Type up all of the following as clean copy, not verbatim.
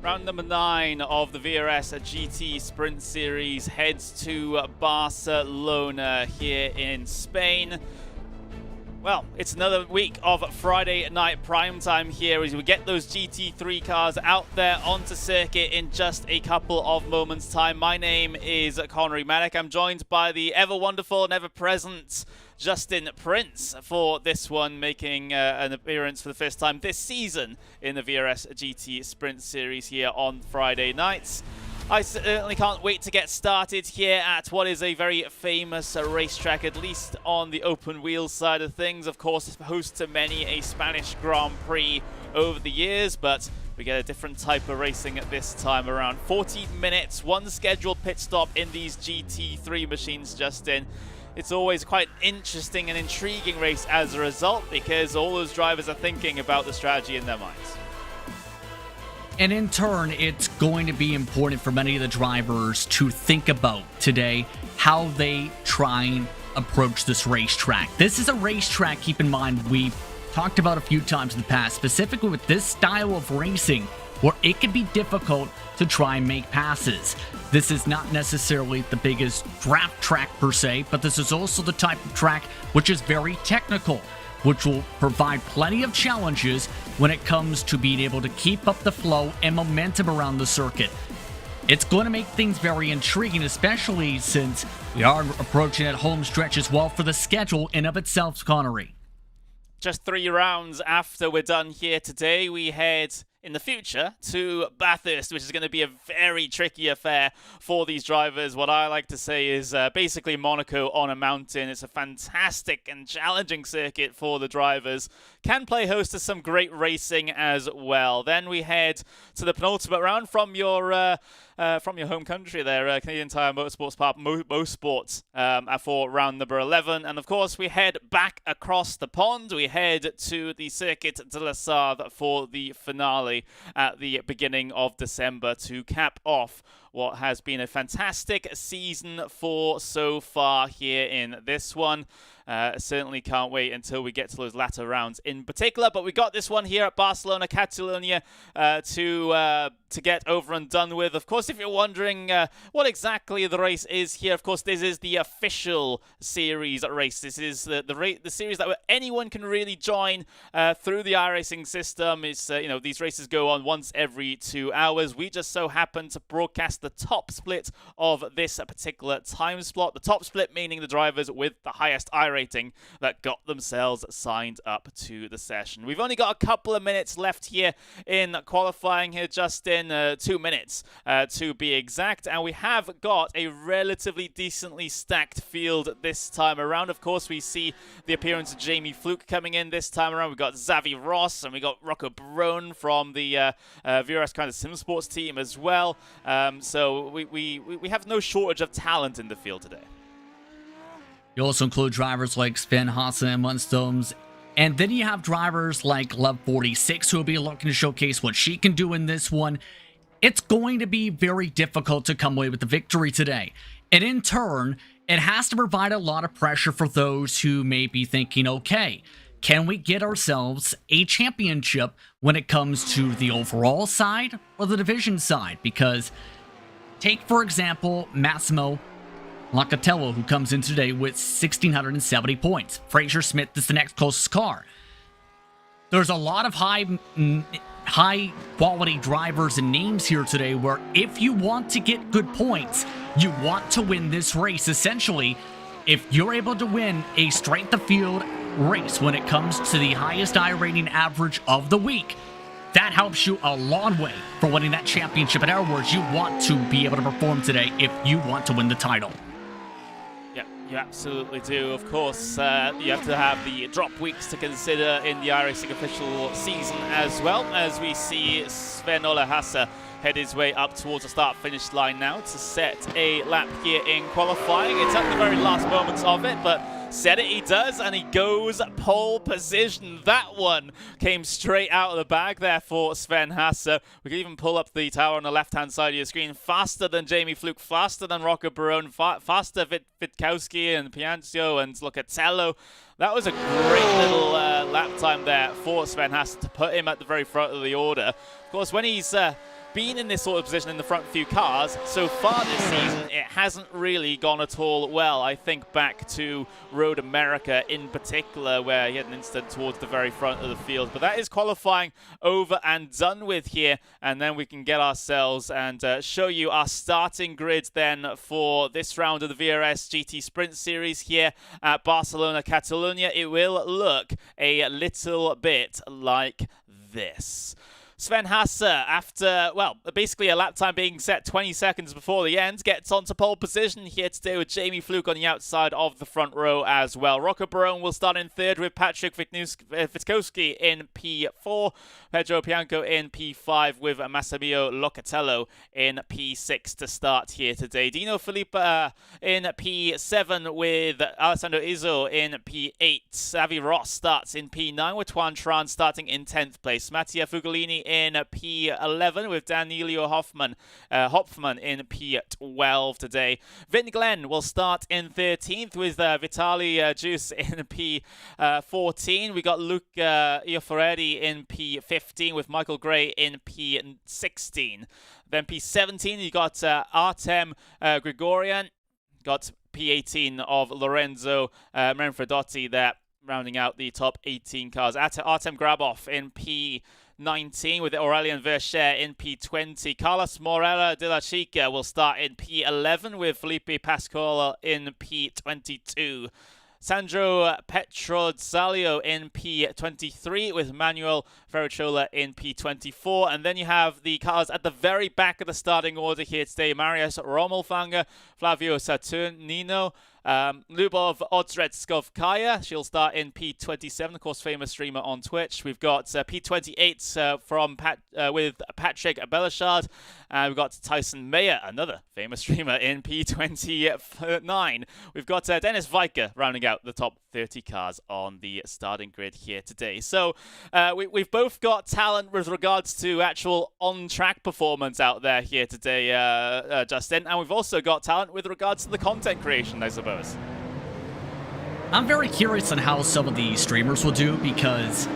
Round number 9 of the VRS GT Sprint Series heads to Barcelona here in Spain. Well, it's another week of Friday night prime time here as we get those GT3 cars out there onto circuit in just a couple of moments' time. My name is Connery Maddock. I'm joined by the ever wonderful and ever present Justin Prince for this one, making an appearance for the first time this season in the VRS GT Sprint Series here on Friday nights. I certainly can't wait to get started here at what is a very famous racetrack, at least on the open wheel side of things. Of course, host to many a Spanish Grand Prix over the years, but we get a different type of racing at this time around. 40 minutes, one scheduled pit stop in these GT3 machines, Justin. It's always quite an interesting and intriguing race as a result, because all those drivers are thinking about the strategy in their minds. And in turn, it's going to be important for many of the drivers to think about today how they try and approach this racetrack. This is a racetrack, keep in mind, we've talked about a few times in the past, specifically with this style of racing, where it can be difficult to try and make passes. This is not necessarily the biggest draft track per se, but this is also the type of track which is very technical, which will provide plenty of challenges when it comes to being able to keep up the flow and momentum around the circuit. It's going to make things very intriguing, especially since we are approaching that home stretch as well for the schedule in of itself, Connery. Just 3 rounds after we're done here today, we head in the future to Bathurst, which is going to be a very tricky affair for these drivers. What I like to say is basically Monaco on a mountain. It's a fantastic and challenging circuit for the drivers. Can play host to some great racing as well. Then we head to the penultimate round from your home country there, Canadian Tire Motorsports Park, Motorsports, for round number 11. And of course, we head back across the pond. We head to the Circuit de la Sarthe for the finale at the beginning of December to cap off what has been a fantastic season for so far here in this one. Certainly can't wait until we get to those latter rounds in particular, but we got this one here at Barcelona, Catalonia to get over and done with. Of course, if you're wondering what exactly the race is here, of course, this is the official series race. This is the series that anyone can really join through the iRacing system. It's these races go on once every 2 hours. We just so happen to broadcast the top split of this particular time slot. The top split meaning the drivers with the highest iRating that got themselves signed up to the session. We've only got a couple of minutes left here in qualifying here, Justin. 2 minutes to be exact, and we have got a relatively decently stacked field this time around. Of course, we see the appearance of Jamie Fluke coming in this time around. We've got Xavi Ross, and we got Rocco Barone from the VRS kind of Sim Sports team as well. So we have no shortage of talent in the field today. You also include drivers like Sven Hasse and Munstones, and then you have drivers like Love 46 who will be looking to showcase what she can do in this one. It's going to be very difficult to come away with the victory today. And in turn, it has to provide a lot of pressure for those who may be thinking, okay, can we get ourselves a championship when it comes to the overall side or the division side? Because take, for example, Massimo Locatello, who comes in today with 1,670 points. Fraser Smith is the next closest car. There's a lot of high quality drivers and names here today where if you want to get good points, you want to win this race. Essentially, if you're able to win a strength of field race when it comes to the highest iRating average of the week, that helps you a long way for winning that championship. In other words, you want to be able to perform today if you want to win the title. You absolutely do. Of course, you have to have the drop weeks to consider in the iRacing official season as well, as we see Sven-Ole Hasse head his way up towards the start-finish line now to set a lap here in qualifying. It's at the very last moments of it, but said it he does, and he goes pole position. That one came straight out of the bag there for Sven Hasse. We can even pull up the tower on the left-hand side of your screen. Faster than Jamie Fluke, faster than Rocco Barone, faster Witkowski and Piancio and Locatello. That was a great little lap time there for Sven Hasse to put him at the very front of the order. Of course, when he's been in this sort of position in the front few cars. So far this season, it hasn't really gone at all well. I think back to Road America in particular, where he had an incident towards the very front of the field. But that is qualifying over and done with here, and then we can get ourselves and show you our starting grid then for this round of the VRS GT Sprint Series here at Barcelona, Catalonia. It will look a little bit like this. Sven Hasse, after, well, basically a lap time being set 20 seconds before the end, gets onto pole position here today with Jamie Fluke on the outside of the front row as well. Rocco Barone will start in third with Patrick Witkowski in P4, Pedro Bianco in P5 with Massimiliano Locatello in P6 to start here today. Dino Filippa in P7 with Alessandro Izzo in P8. Avi Ross starts in P9 with Tuan Tran starting in 10th place. Mattia Fugolini in P11 with Danilo Hopfman in P12 today. Vin Glenn will start in 13th with Vitali Juice in P14. We got Luke Iofferetti in P15 with Michael Gray in P16. Then P17 you got Artem Grigorian. Got P18 of Lorenzo Manfredotti there, rounding out the top 18 cars. Artem Grabov in P19 with Aurelien Vercher in P20. Carlos Morella de la Chica will start in P11 with Felipe Pascoal in P22. Sandro Petrozzalio in P23 with Manuel Ferrucciola in P24. And then you have the cars at the very back of the starting order here today. Marius Rommelfanger, Flavio Saturnino, Lubov Odzretskovkaya. She'll start in P27, of course, famous streamer on Twitch. We've got P28 from with Patrick Bellachard. We've got Tyson Mayer, another famous streamer, in P29. We've got Dennis Weicker rounding out the top 30 cars on the starting grid here today. So we've both got talent with regards to actual on-track performance out there here today, Justin. And we've also got talent with regards to the content creation, I suppose. I'm very curious on how some of the streamers will do, because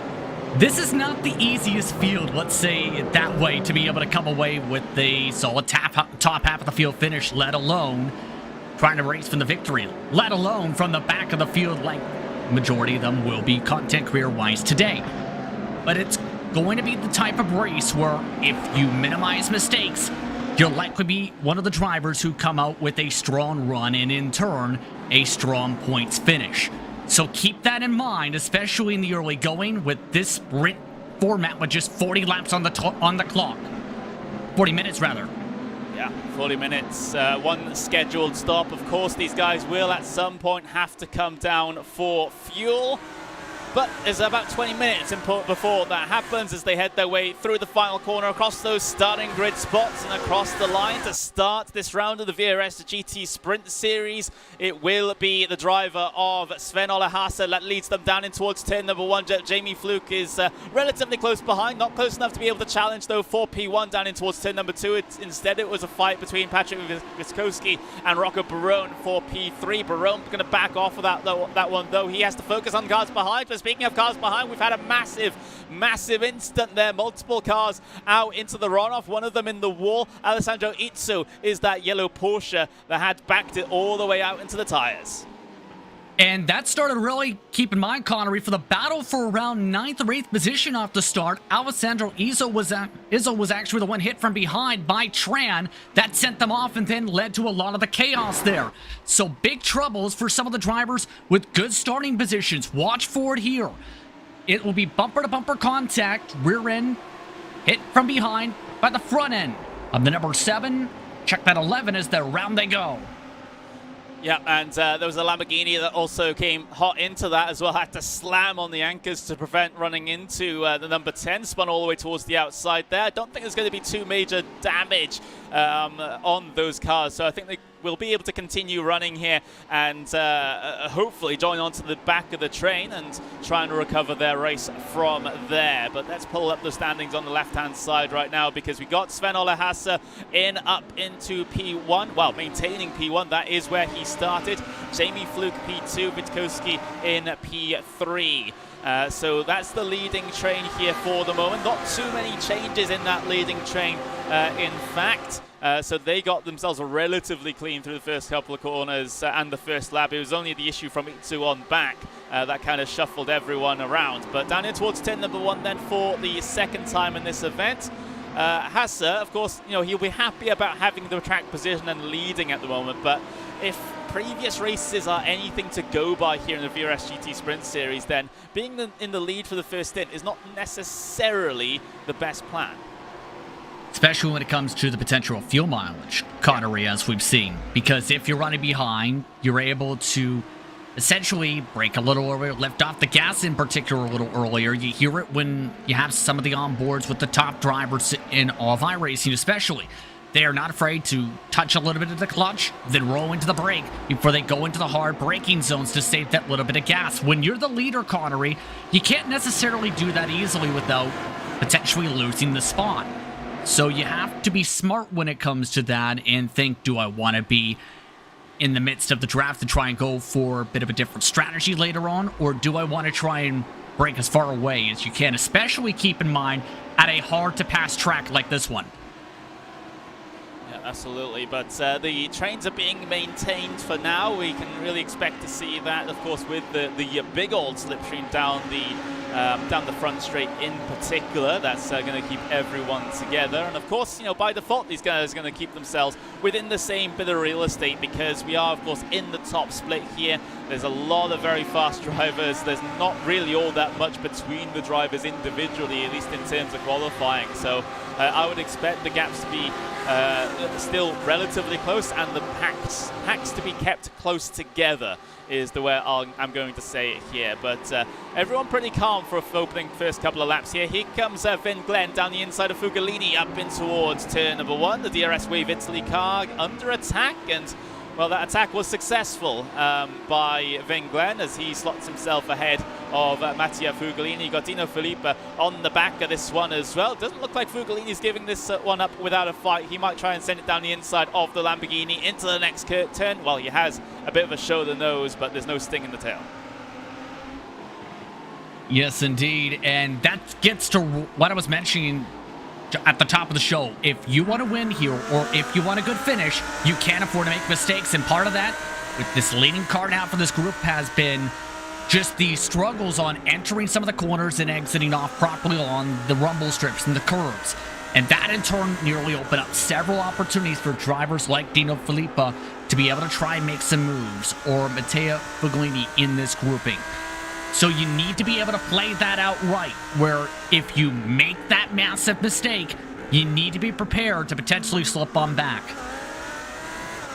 this is not the easiest field, let's say it that way, to be able to come away with a solid top half of the field finish, let alone trying to race from the victory, let alone from the back of the field like majority of them will be content career-wise today. But it's going to be the type of race where if you minimize mistakes, you'll likely be one of the drivers who come out with a strong run and in turn, a strong points finish. So keep that in mind, especially in the early going with this sprint format with just 40 laps on the clock. 40 minutes, rather. Yeah, 40 minutes, one scheduled stop. Of course, these guys will at some point have to come down for fuel. But there's about 20 minutes before that happens as they head their way through the final corner, across those starting grid spots and across the line to start this round of the VRS GT Sprint Series. It will be the driver of Sven-Ole Hasse that leads them down in towards turn number 1. Jamie Fluke is relatively close behind, not close enough to be able to challenge though for P1 down in towards turn number 2. Instead, it was a fight between Patrick Witkowski and Rocco Barone for P3. Barone going to back off of that one though. He has to focus on cars behind. But speaking of cars behind, we've had a massive instant there. Multiple cars out into the runoff, one of them in the wall. Alessandro Izzo is that yellow Porsche that had backed it all the way out into the tires. And that started really keeping my Connery for the battle for around 9th or 8th position off the start. Alessandro Izzo was actually the one hit from behind by Tran. That sent them off and then led to a lot of the chaos there. So big troubles for some of the drivers with good starting positions. Watch for it here. It will be bumper-to-bumper contact, rear end, hit from behind by the front end of the number 7. Check that 11 as the round they go. Yeah, and there was a Lamborghini that also came hot into that as well. Had to slam on the anchors to prevent running into the number 10. Spun all the way towards the outside there. I don't think there's going to be too major damage on those cars. So I think they will be able to continue running here and hopefully join onto the back of the train and trying to recover their race from there. But let's pull up the standings on the left-hand side right now, because we got Sven-Ole Hasse up into P1. Well, maintaining P1. That is where he started. Jamie Fluke P2, Witkowski in P3. So that's the leading train here for the moment. Not too many changes in that leading train in fact. So they got themselves relatively clean through the first couple of corners and the first lap. It was only the issue from Itsu on back that kind of shuffled everyone around. But down here towards turn number 1 then for the second time in this event. Hasse, of course, you know, he'll be happy about having the track position and leading at the moment, but if previous races are anything to go by here in the VRS GT Sprint Series, then being in the lead for the first stint is not necessarily the best plan. Especially when it comes to the potential fuel mileage, Connery, as we've seen. Because if you're running behind, you're able to essentially brake a little earlier, lift off the gas in particular a little earlier. You hear it when you have some of the onboards with the top drivers in all of iRacing especially. They are not afraid to touch a little bit of the clutch, then roll into the brake before they go into the hard braking zones to save that little bit of gas. When you're the leader, Connery, you can't necessarily do that easily without potentially losing the spot. So you have to be smart when it comes to that and think, do I want to be in the midst of the draft to try and go for a bit of a different strategy later on, or do I want to try and break as far away as you can, especially keep in mind at a hard-to-pass track like this one? Absolutely, but the trains are being maintained for now. We can really expect to see that, of course, with the big old slipstream down the front straight in particular. That's going to keep everyone together, and of course, you know, by default, these guys are going to keep themselves within the same bit of real estate because we are, of course, in the top split here. There's a lot of very fast drivers. There's not really all that much between the drivers individually, at least in terms of qualifying. So I would expect the gaps to be still relatively close, and the packs to be kept close together is the way I'm going to say it here. But everyone pretty calm for opening first couple of laps here. Here comes Vin Glenn down the inside of Fugolini up in towards turn number 1. The DRS Wave Italy car under attack, and well, that attack was successful by Vin Glenn as he slots himself ahead of Mattia Fugolini. Got Dino Filippo on the back of this one as well. Doesn't look like Fugolini's giving this one up without a fight. He might try and send it down the inside of the Lamborghini into the next turn. Well, he has a bit of a show the nose, but there's no sting in the tail. Yes, indeed. And that gets to what I was mentioning at the top of the show. If you want to win here, or if you want a good finish, you can't afford to make mistakes. And part of that, with this leading car now for this group, has been just the struggles on entering some of the corners and exiting off properly on the rumble strips and the curves. And that in turn nearly opened up several opportunities for drivers like Dino Filippo to be able to try and make some moves, or Matteo Fugolini in this grouping. So you need to be able to play that out right, where if you make that massive mistake, you need to be prepared to potentially slip on back.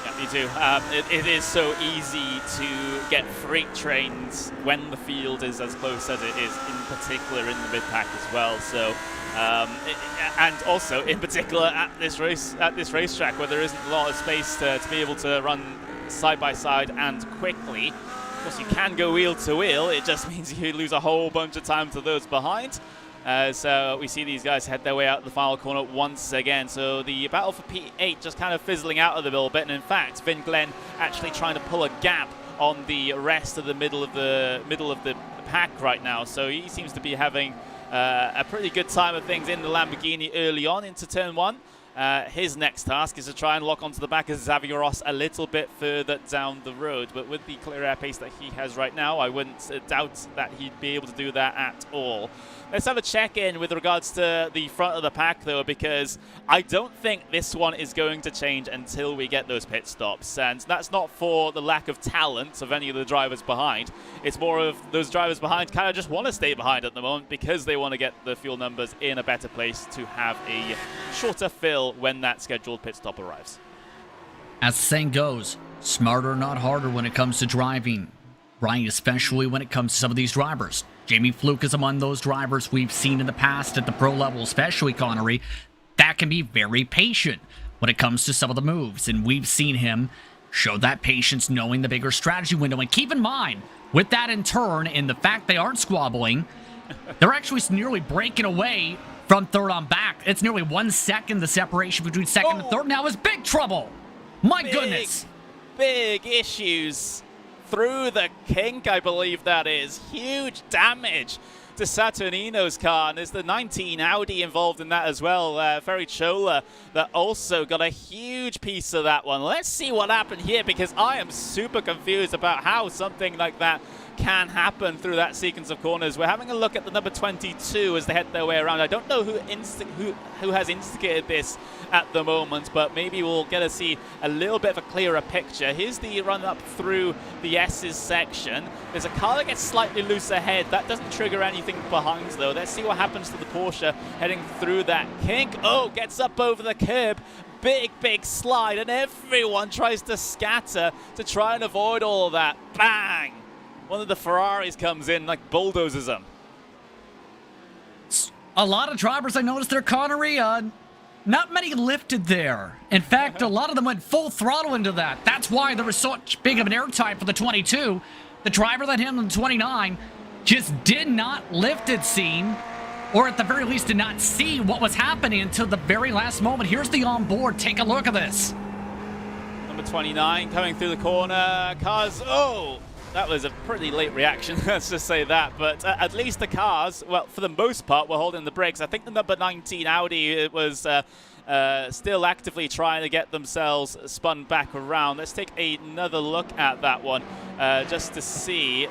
Yeah, you do. It is so easy to get freight trains when the field is as close as it is, in particular in the mid-pack as well. So, and also in particular at this racetrack where there isn't a lot of space to be able to run side by side and quickly. Of course, you can go wheel to wheel. It just means you lose a whole bunch of time to those behind. So we see these guys head their way out the final corner once again. So the battle for P8 just kind of fizzling out of the little bit. And in fact, Vin Glenn actually trying to pull a gap on the rest of the middle of the pack right now. So he seems to be having a pretty good time of things in the Lamborghini early on into turn 1. His next task is to try and lock onto the back of Xavier Ross a little bit further down the road. But with the clear air pace that he has right now, I wouldn't doubt that he'd be able to do that at all. Let's have a check-in with regards to the front of the pack, though, because I don't think this one is going to change until we get those pit stops. And that's not for the lack of talent of any of the drivers behind. It's more of those drivers behind kind of just want to stay behind at the moment because they want to get the fuel numbers in a better place to have a shorter fill when that scheduled pit stop arrives. As the saying goes, smarter, not harder when it comes to driving, right? Especially when it comes to some of these drivers. Jamie Fluke is among those drivers we've seen in the past at the pro level, especially Connery, that can be very patient when it comes to some of the moves. And we've seen him show that patience knowing the bigger strategy window. And keep in mind, with that in turn, and the fact they aren't squabbling, they're actually nearly breaking away from third on back. It's nearly 1 second, the separation between second and third now is big trouble. My goodness. Big issues through the kink, I believe that is. Huge damage to Saturnino's car, and there's the 19 Audi involved in that as well. Ferrichola that also got a huge piece of that one. Let's see what happened here, because I am super confused about how something like that can happen through that sequence of corners. We're having a look at the number 22 as they head their way around. I don't know who has instigated this at the moment, but maybe we'll get to see a little bit of a clearer picture. Here's the run up through the S's section. There's a car that gets slightly loose ahead. That doesn't trigger anything behind, though. Let's see what happens to the Porsche heading through that kink. Oh, gets up over the curb. Big slide, and everyone tries to scatter to try and avoid all of that. Bang! One of the Ferraris comes in, like bulldozes them. A lot of drivers, I noticed there, Connery, not many lifted there. In fact, a lot of them went full throttle into that. That's why there was such big of an airtime for the 22. The driver that hit him in the 29 just did not lift, it seemed, or at the very least did not see what was happening until the very last moment. Here's the onboard. Take a look at this. Number 29 coming through the corner. Cars, oh! That was a pretty late reaction, let's just say that. But at least the cars, well, for the most part, were holding the brakes. I think the number 19 Audi was still actively trying to get themselves spun back around. Let's take another look at that one just to see.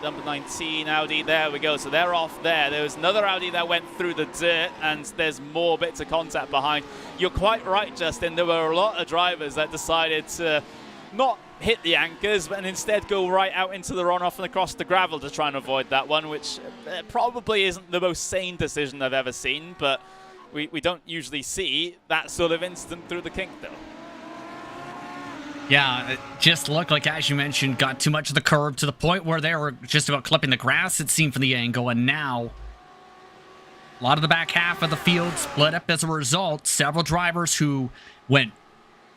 Number 19 Audi, there we go. So they're off there. There was another Audi that went through the dirt, and there's more bits of contact behind. You're quite right, Justin. There were a lot of drivers that decided to not hit the anchors, but instead go right out into the runoff and across the gravel to try and avoid that one, which probably isn't the most sane decision I've ever seen, but we don't usually see that sort of instant through the kink, though. Yeah, it just looked like, as you mentioned, got too much of the curve to the point where they were just about clipping the grass, it seemed, from the angle, and now a lot of the back half of the field split up as a result. Several drivers who went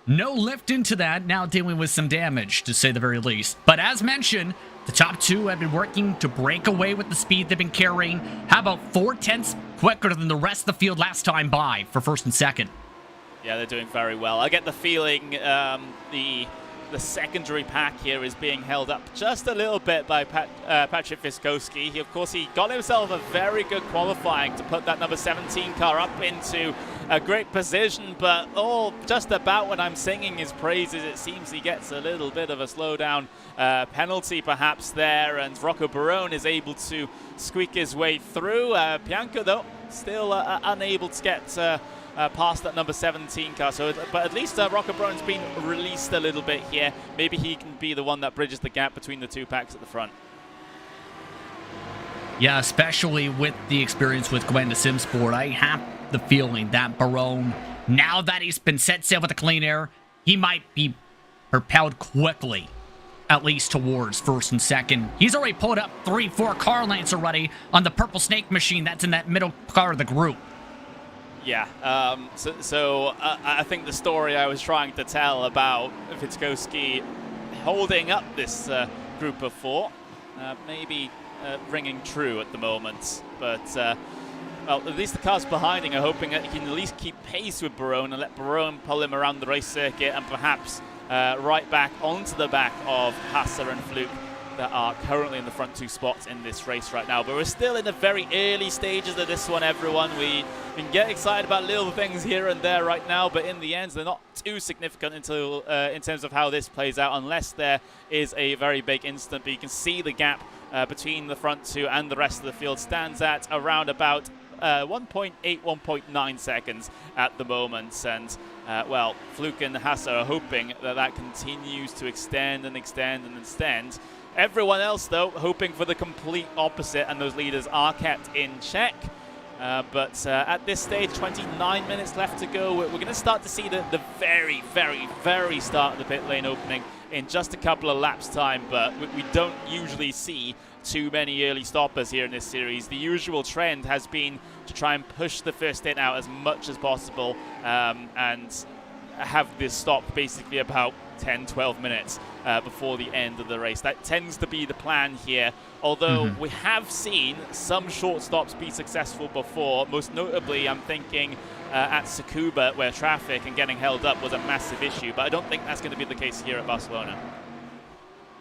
no lift into that, now dealing with some damage, to say the very least. But as mentioned, the top two have been working to break away with the speed they've been carrying. How about 4/10 quicker than the rest of the field last time by for first and second? Yeah, they're doing very well. I get the feeling the secondary pack here is being held up just a little bit by Patrick Wiskowski. Of course, he got himself a very good qualifying to put that number 17 car up into a great position, but just about when I'm singing his praises, it seems he gets a little bit of a slowdown penalty perhaps there, and Rocco Barone is able to squeak his way through. Bianco, though, still unable to get past that number 17 car. But at least Rocco Barone's been released a little bit here. Maybe he can be the one that bridges the gap between the two packs at the front. Yeah, especially with the experience with Gwenda Simsport, I have the feeling that Barone, now that he's been set sail with a clean air, he might be propelled quickly, at least towards first and second. He's already pulled up 3-4 car lengths already on the purple snake machine that's in that middle car of the group. Yeah, so I think the story I was trying to tell about Witkowski holding up this group of four maybe ringing true at the moment. But, well, at least the cars behind him are hoping that he can at least keep pace with Barone and let Barone pull him around the race circuit and perhaps right back onto the back of Hasser and Fluke that are currently in the front two spots in this race right now. But we're still in the very early stages of this one, everyone. We can get excited about little things here and there right now, but in the end, they're not too significant until in terms of how this plays out, unless there is a very big instant. But you can see the gap between the front two and the rest of the field stands at around about 1.8, 1.9 seconds at the moment. And, well, Fluke and Hasser are hoping that that continues to extend and extend and extend. Everyone else, though, hoping for the complete opposite, and those leaders are kept in check. But at this stage, 29 minutes left to go. We're going to start to see the very, very, very start of the pit lane opening in just a couple of laps' time, but we don't usually see too many early stoppers here in this series. The usual trend has been to try and push the first stint out as much as possible and have this stop basically about 10-12 minutes before the end of the race. That tends to be the plan here, although we have seen some short stops be successful before. Most notably, I'm thinking at Tsukuba, where traffic and getting held up was a massive issue, but I don't think that's going to be the case here at Barcelona.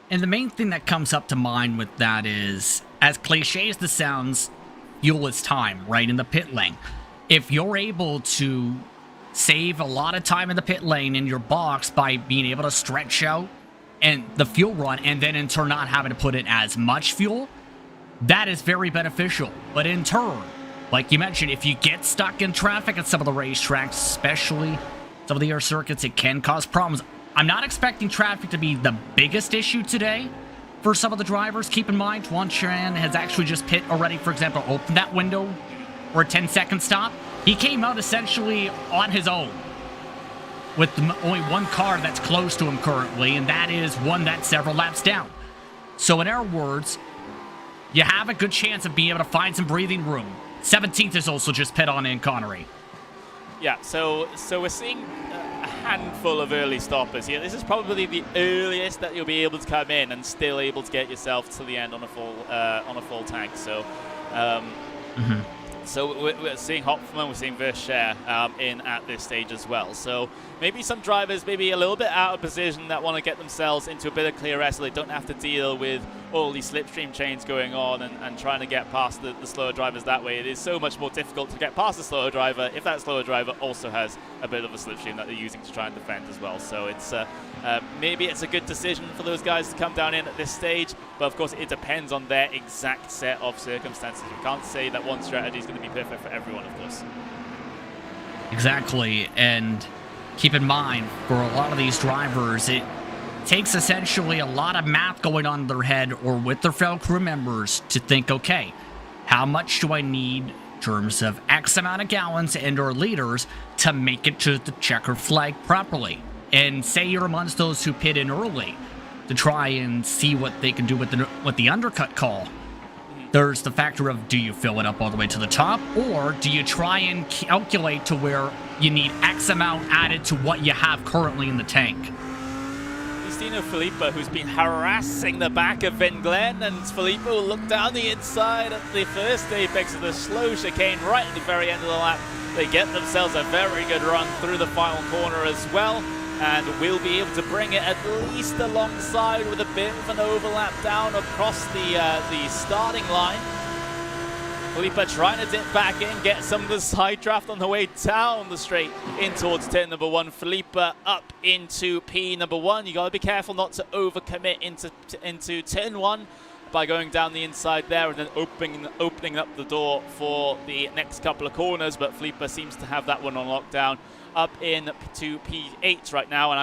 And the main thing that comes up to mind with that is, as cliche as this sounds, fuel is time, right, in the pit lane. If you're able to save a lot of time in the pit lane in your box by being able to stretch out and the fuel run, and then in turn not having to put in as much fuel, that is very beneficial. But in turn, like you mentioned, if you get stuck in traffic at some of the racetracks, especially some of the air circuits, it can cause problems. I'm not expecting traffic to be the biggest issue today for some of the drivers. Keep in mind, Juan Chan has actually just pit already, for example, opened that window for a 10-second stop. He came out essentially on his own with only one car that's close to him currently, and that is one that's several laps down. So in our words, you have a good chance of being able to find some breathing room. 17th is also just pit on in Connery. Yeah, so we're seeing a handful of early stoppers here. This is probably the earliest that you'll be able to come in and still able to get yourself to the end on a full tank. So, so we're seeing Hopfman, we're seeing Verscher in at this stage as well. So maybe some drivers maybe a little bit out of position that want to get themselves into a bit of clear air so they don't have to deal with all these slipstream chains going on and trying to get past the slower drivers that way. It is so much more difficult to get past the slower driver if that slower driver also has a bit of a slipstream that they're using to try and defend as well. So it's maybe it's a good decision for those guys to come down in at this stage, but of course it depends on their exact set of circumstances. We can't say that one strategy is going to be perfect for everyone, of course. Exactly, and keep in mind, for a lot of these drivers, it takes essentially a lot of math going on in their head or with their fellow crew members to think, okay, how much do I need in terms of X amount of gallons and or liters to make it to the checker flag properly? And say you're amongst those who pit in early to try and see what they can do with the undercut call. There's the factor of, do you fill it up all the way to the top, or do you try and calculate to where you need X amount added to what you have currently in the tank? Dino Filippo, who's been harassing the back of Vin Glenn, and Filippo will look down the inside at the first apex of the slow chicane right at the very end of the lap. They get themselves a very good run through the final corner as well, and will be able to bring it at least alongside with a bit of an overlap down across the starting line. Filippo trying to dip back in, get some of the side draft on the way down the straight in towards turn number 1. Filippo up into P number 1. You got to be careful not to overcommit into turn 1 by going down the inside there and then opening up the door for the next couple of corners. But Filippo seems to have that one on lockdown up into P8 right now, and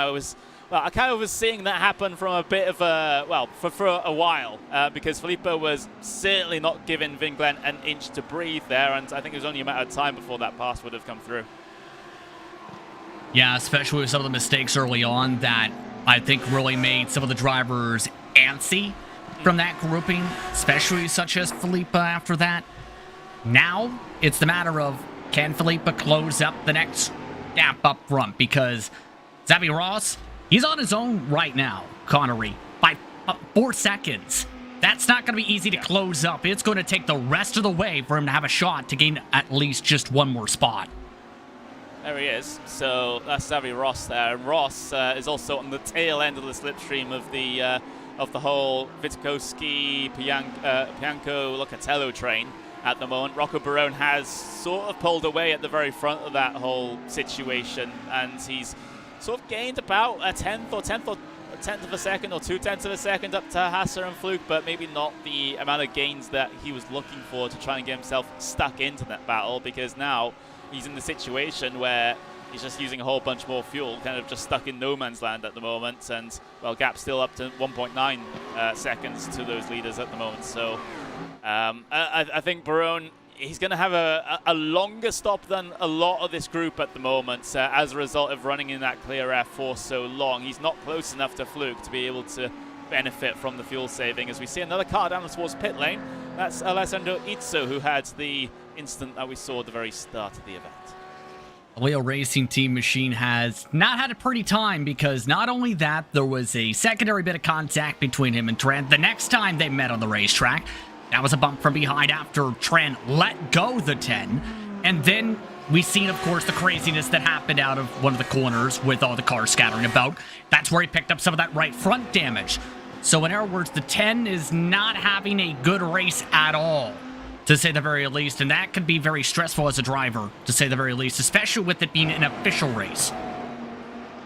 I kind of was seeing that happen from a bit of a, well, for a while, because Filippo was certainly not giving Vin Glenn an inch to breathe there, and I think it was only a matter of time before that pass would have come through. Yeah, especially with some of the mistakes early on that I think really made some of the drivers antsy from that grouping, especially such as Filippo after that. Now, it's the matter of, can Filippo close up the next gap up front? Because Xavi Ross, he's on his own right now, Connery, by 4 seconds. That's not going to be easy to close up. It's going to take the rest of the way for him to have a shot to gain at least just one more spot. There he is. So that's Xavi Ross there. And Ross is also on the tail end of the slipstream of the whole Vitkowski, Pianco, Locatello train at the moment. Rocco Barone has sort of pulled away at the very front of that whole situation, and he's sort of gained about a tenth of a second or 0.2 of a second up to Hasser and Fluke, but maybe not the amount of gains that he was looking for to try and get himself stuck into that battle, because now he's in the situation where he's just using a whole bunch more fuel, kind of just stuck in no man's land at the moment, and, well, gap's still up to 1.9 seconds to those leaders at the moment. So I think Barone, he's going to have a longer stop than a lot of this group at the moment as a result of running in that clear air for so long. He's not close enough to Fluke to be able to benefit from the fuel saving. As we see another car down towards pit lane, that's Alessandro Izzo, who had the incident that we saw at the very start of the event. Leo Racing Team Machine has not had a pretty time, because not only that, there was a secondary bit of contact between him and Trent the next time they met on the racetrack. That was a bump from behind after Trent let go the 10. And then we seen, of course, the craziness that happened out of one of the corners with all the cars scattering about. That's where he picked up some of that right front damage. So in our words, the 10 is not having a good race at all. to say the very least, and that can be very stressful as a driver, to say the very least, especially with it being an official race.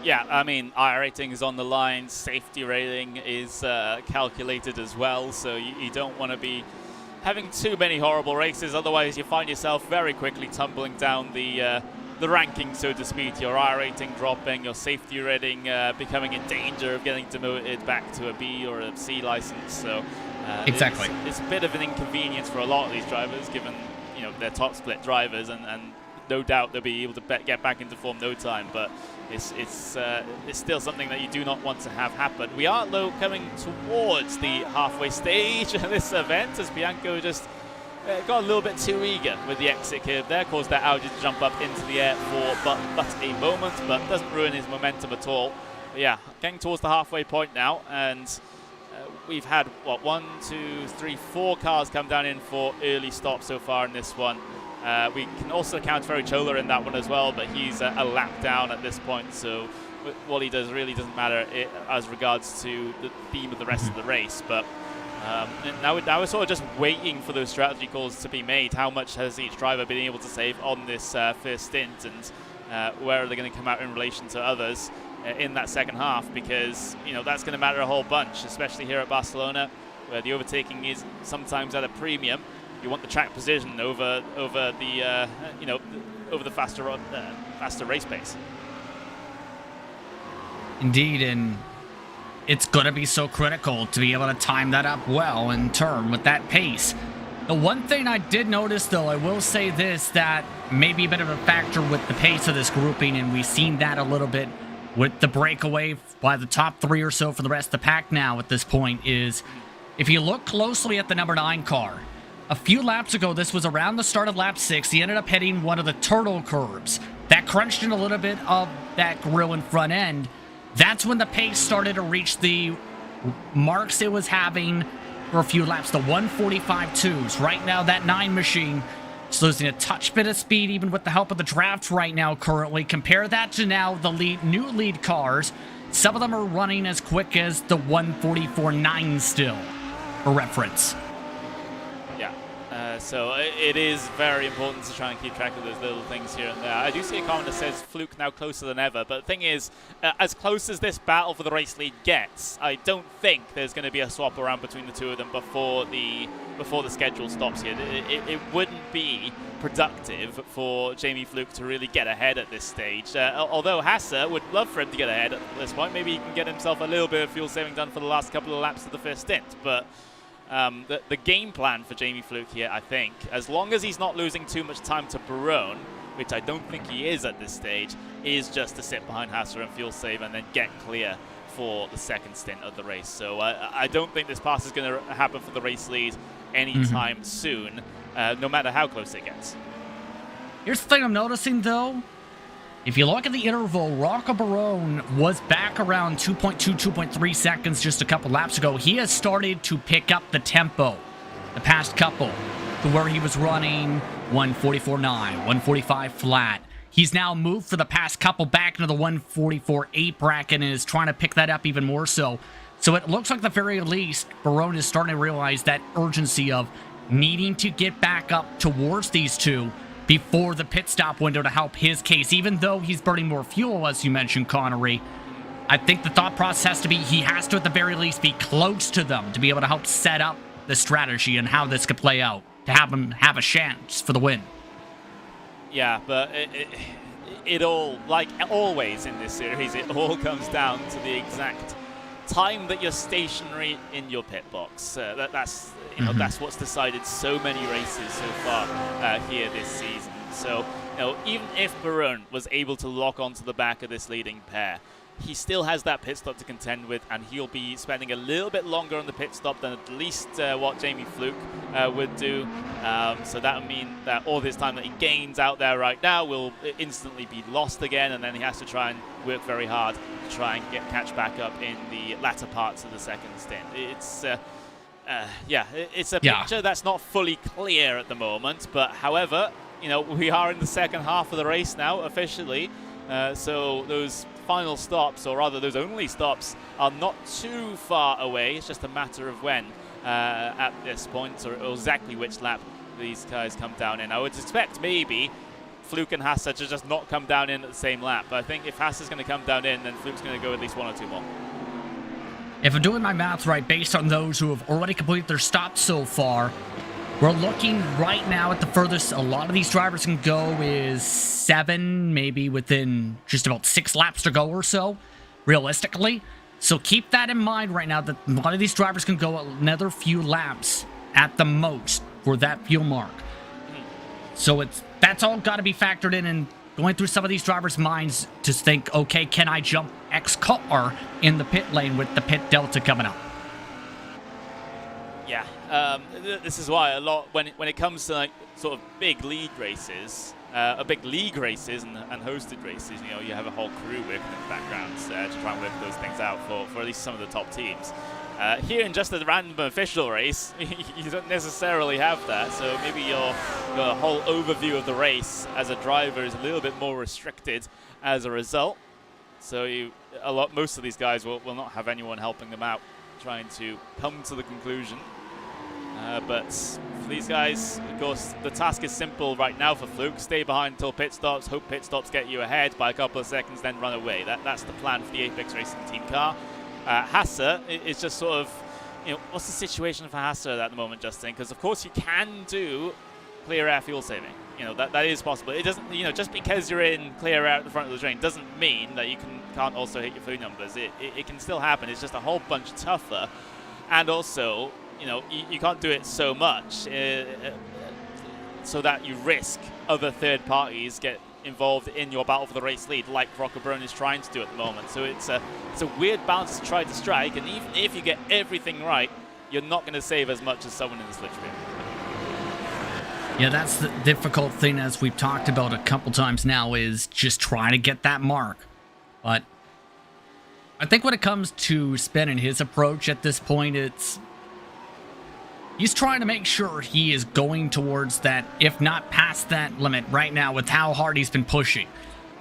Yeah, I mean, iRacing is on the line, safety rating is calculated as well, so you don't want to be having too many horrible races, otherwise you find yourself very quickly tumbling down the ranking, so to speak. Your iRating dropping, your safety rating becoming in danger of getting demoted back to a B or a C license. So exactly, it's a bit of an inconvenience for a lot of these drivers, given they're top split drivers, and no doubt they'll be able to get back into form no time. But it's still something that you do not want to have happen. We are, though, coming towards the halfway stage of this event, as Bianco just got a little bit too eager with the exit curve there, caused that Audi to jump up into the air for but a moment, but doesn't ruin his momentum at all. But yeah, getting towards the halfway point now, and we've had, what, 1, 2, 3, 4 cars come down in for early stops so far in this one. We can also count for Chola in that one as well, but he's a lap down at this point, so what he does really doesn't matter as regards to the theme of the rest of the race. But now we're sort of just waiting for those strategy calls to be made. How much has each driver been able to save on this first stint, and where are they going to come out in relation to others in that second half? Because that's going to matter a whole bunch, especially here at Barcelona, where the overtaking is sometimes at a premium. You want the track position over the over the faster race pace. Indeed, and it's going to be so critical to be able to time that up well in turn with that pace. The one thing I did notice, though, I will say this, that may be a bit of a factor with the pace of this grouping, and we've seen that a little bit with the breakaway by the top 3 or so for the rest of the pack now at this point, is if you look closely at the number 9 car, a few laps ago, this was around the start of lap 6, he ended up hitting one of the turtle curbs. That crunched in a little bit of that grill and front end. That's when the pace started to reach the marks it was having for a few laps, the 145.2s. Right now, that 9 machine is losing a touch bit of speed, even with the help of the draft right now currently. Compare that to now the new lead cars. Some of them are running as quick as the 144.9 still, for reference. So it is very important to try and keep track of those little things here and there. I do see a comment that says Fluke now closer than ever, but the thing is, as close as this battle for the race lead gets, I don't think there's going to be a swap around between the two of them before the schedule stops here. It wouldn't be productive for Jamie Fluke to really get ahead at this stage. Although Hasser would love for him to get ahead at this point. Maybe he can get himself a little bit of fuel saving done for the last couple of laps of the first stint, but the game plan for Jamie Fluke here, I think, as long as he's not losing too much time to Barone, which I don't think he is at this stage, is just to sit behind Hasser and fuel save and then get clear for the second stint of the race. So I don't think this pass is going to happen for the race lead anytime soon, no matter how close it gets. Here's the thing I'm noticing, though. If you look at the interval, Rocco Barone was back around 2.2, 2.3 seconds just a couple laps ago. He has started to pick up the tempo the past couple to where he was running 144.9, 145 flat. He's now moved for the past couple back into the 144.8 bracket and is trying to pick that up even more so. So it looks like, at the very least, Barone is starting to realize that urgency of needing to get back up towards these two before the pit stop window to help his case. Even though he's burning more fuel, as you mentioned, Connery, I think the thought process has to be he has to, at the very least, be close to them to be able to help set up the strategy and how this could play out, to have him have a chance for the win. Yeah, but it all, like always in this series, it all comes down to the exact time that you're stationary in your pit box. That's that's what's decided so many races so far here this season. So even if Barone was able to lock onto the back of this leading pair, he still has that pit stop to contend with, and he'll be spending a little bit longer on the pit stop than at least what Jamie Fluke would do. So that would mean that all this time that he gains out there right now will instantly be lost again, and then he has to try and work very hard to try and catch back up in the latter parts of the second stint. It's it's a picture that's not fully clear at the moment, but however, we are in the second half of the race now officially, so those final stops, or rather those only stops, are not too far away. It's just a matter of when at this point, or exactly which lap these guys come down in. I would expect maybe Fluke and Hasse to just not come down in at the same lap. But I think if Hasse's going to come down in, then Fluke's going to go at least 1 or 2 more. If I'm doing my math right, based on those who have already completed their stops so far, we're looking right now at the furthest a lot of these drivers can go is 7, maybe within just about 6 laps to go or so, realistically. So keep that in mind right now, that a lot of these drivers can go another few laps at the most for that fuel mark. So that's all got to be factored in, and going through some of these drivers' minds to think, okay, can I jump X car in the pit lane with the pit delta coming up? Yeah, this is why a lot when it comes to like sort of big league races, and hosted races, you know, you have a whole crew working in the background to try and work those things out for at least some of the top teams. Here in just a random official race, you don't necessarily have that, so maybe your whole overview of the race as a driver is a little bit more restricted as a result. So most of these guys will not have anyone helping them out, trying to come to the conclusion. But for these guys, of course, the task is simple right now for Fluke. Stay behind until pit stops, hope pit stops get you ahead by a couple of seconds, then run away. That's the plan for the Apex Racing team car. Hasse is just sort of, you know, what's the situation for Hasse at the moment, Justin? Because of course you can do clear air fuel saving. You know, that is possible. It doesn't, you know, just because you're in clear air at the front of the train doesn't mean that you can't also hit your food numbers. It can still happen. It's just a whole bunch tougher. And also, you know, you can't do it so much so that you risk other third parties get involved in your battle for the race lead, like Rocco Barone is trying to do at the moment. So it's a weird balance to try to strike, and even if you get everything right, you're not going to save as much as someone in the slipstream. Yeah, that's the difficult thing, as we've talked about a couple times now, is just trying to get that mark. But I think when it comes to Spin and his approach at this point, he's trying to make sure he is going towards that, if not past that limit right now, with how hard he's been pushing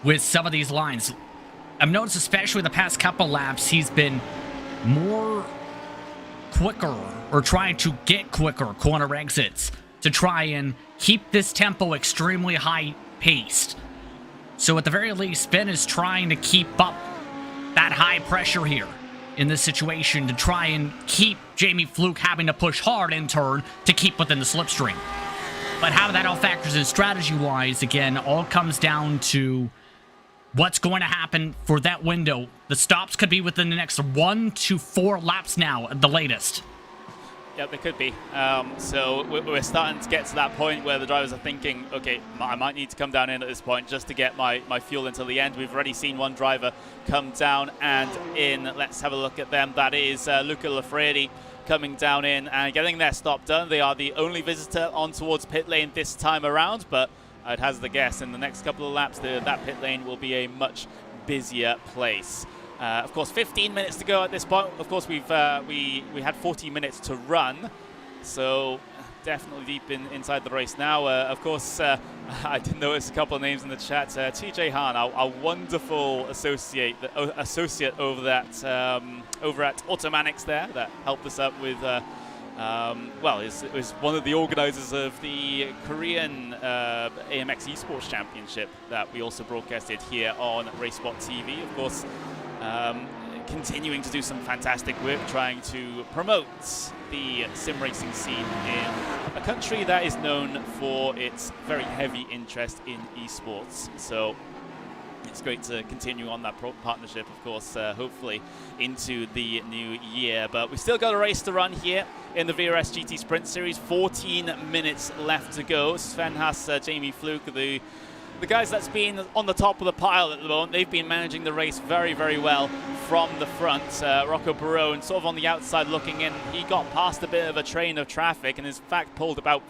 with some of these lines. I've noticed, especially the past couple laps, he's been more quicker, or trying to get quicker corner exits to try and keep this tempo extremely high paced. So at the very least, Spin is trying to keep up that high pressure here in this situation to try and keep Jamie Fluke having to push hard in turn to keep within the slipstream. But how that all factors in strategy-wise, again, all comes down to what's going to happen for that window. The stops could be within the next 1 to 4 laps now at the latest. Yeah, they could be. So we're starting to get to that point where the drivers are thinking, okay, I might need to come down in at this point just to get my fuel until the end. We've already seen one driver come down and in. Let's have a look at them. That is Luca Lafredi coming down in and getting their stop done. They are the only visitor on towards pit lane this time around, but I'd hazard the guess in the next couple of laps that pit lane will be a much busier place. Of course, 15 minutes to go at this point. Of course, we had 40 minutes to run, so definitely deep inside the race now. Of course, I did notice a couple of names in the chat. TJ Hahn, our wonderful associate over at Automanics there, that helped us up with. Well, is one of the organizers of the Korean AMX Esports Championship that we also broadcasted here on RaceSpotTV. Of course. Continuing to do some fantastic work trying to promote the sim racing scene in a country that is known for its very heavy interest in esports. So it's great to continue on that partnership, of course, hopefully into the new year. But we've still got a race to run here in the VRS GT Sprint Series. 14 minutes left to go. Sven Hasse, Jamie Fluke, the guys that's been on the top of the pile at the moment. They've been managing the race very, very well from the front. Rocco Barone sort of on the outside looking in. He got past a bit of a train of traffic and in fact pulled about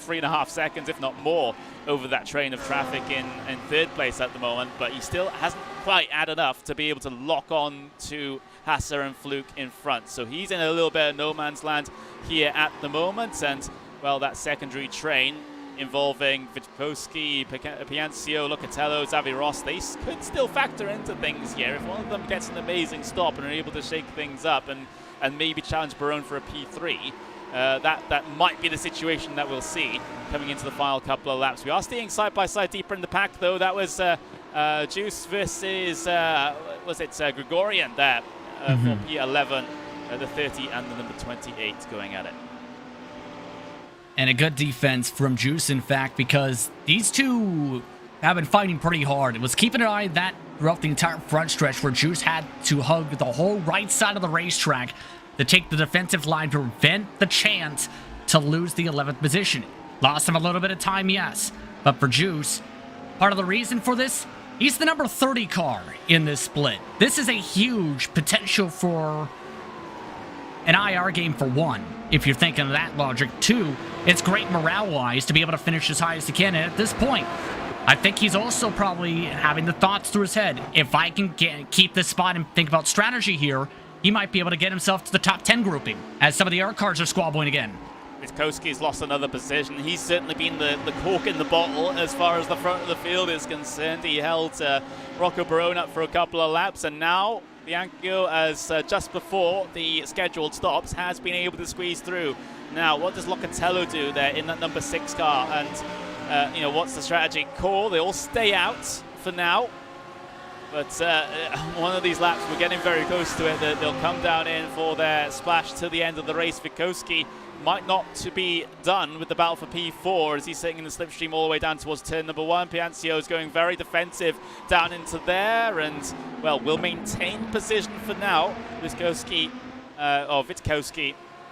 3.5 seconds, if not more, over that train of traffic in third place at the moment. But he still hasn't quite had enough to be able to lock on to Hasse and Fluke in front. So he's in a little bit of no man's land here at the moment. And, well, that secondary train involving Vitkovsky, Piancio, Locatello, Xavi Ross, they could still factor into things here. If one of them gets an amazing stop and are able to shake things up and maybe challenge Barone for a P3, that might be the situation that we'll see coming into the final couple of laps. We are staying side by side deeper in the pack, though. That was Juice versus was it Gregorian there for P11, the 30 and the number 28 going at it. And a good defense from Juice, in fact, because these two have been fighting pretty hard. It was keeping an eye on that throughout the entire front stretch, where Juice had to hug the whole right side of the racetrack to take the defensive line to prevent the chance to lose the 11th position. Lost him a little bit of time, yes, but for Juice, part of the reason for this, he's the number 30 car in this split. This is a huge potential for an IR game, for one, if you're thinking of that logic. Two, it's great morale-wise to be able to finish as high as he can, and at this point, I think he's also probably having the thoughts through his head. If I can keep this spot and think about strategy here, he might be able to get himself to the top 10 grouping, as some of the air cars are squabbling again. Witkowski's lost another position. He's certainly been the cork in the bottle as far as the front of the field is concerned. He held Rocco Barone up for a couple of laps, and now Bianco, as just before the scheduled stops, has been able to squeeze through. Now, what does Locatello do there in that number 6 car? And, you know, what's the strategy call? They all stay out for now. But one of these laps, we're getting very close to it. They'll come down in for their splash to the end of the race. Witkowski might not to be done with the battle for P4 as he's sitting in the slipstream all the way down towards turn number 1. Piancio is going very defensive down into there and, well, will maintain position for now. Witkowski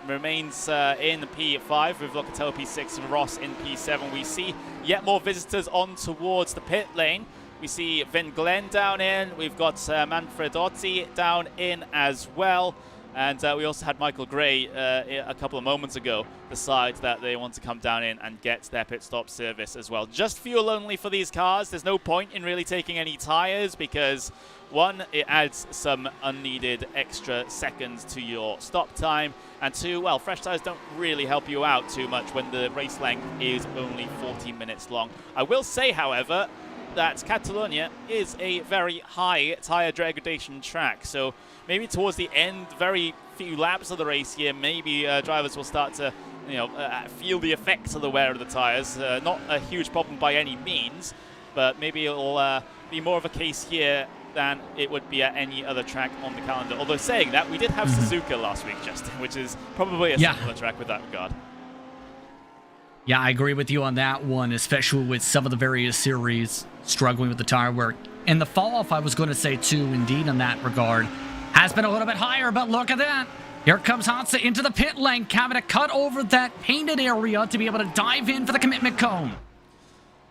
remains in P5 with Locatello P6 and Ross in P7. We see yet more visitors on towards the pit lane. We see Vin Glenn down in. We've got Manfred Otti down in as well. And we also had Michael Gray a couple of moments ago decide that they want to come down in and get their pit stop service as well. Just fuel only for these cars. There's no point in really taking any tires because, one, it adds some unneeded extra seconds to your stop time. And two, well, fresh tires don't really help you out too much when the race length is only 40 minutes long. I will say, however, that Catalonia is a very high tire degradation track. So maybe towards the end, very few laps of the race here, maybe drivers will start to, you know, feel the effects of the wear of the tires. Not a huge problem by any means, but maybe it'll be more of a case here than it would be at any other track on the calendar. Although saying that, we did have Suzuka last week, Justin, which is probably a similar track with that regard. Yeah, I agree with you on that one, especially with some of the various series struggling with the tire wear. And the fall-off, I was going to say, too, indeed, in that regard, has been a little bit higher, but look at that. Here comes Hansa into the pit lane, having to cut over that painted area to be able to dive in for the commitment cone.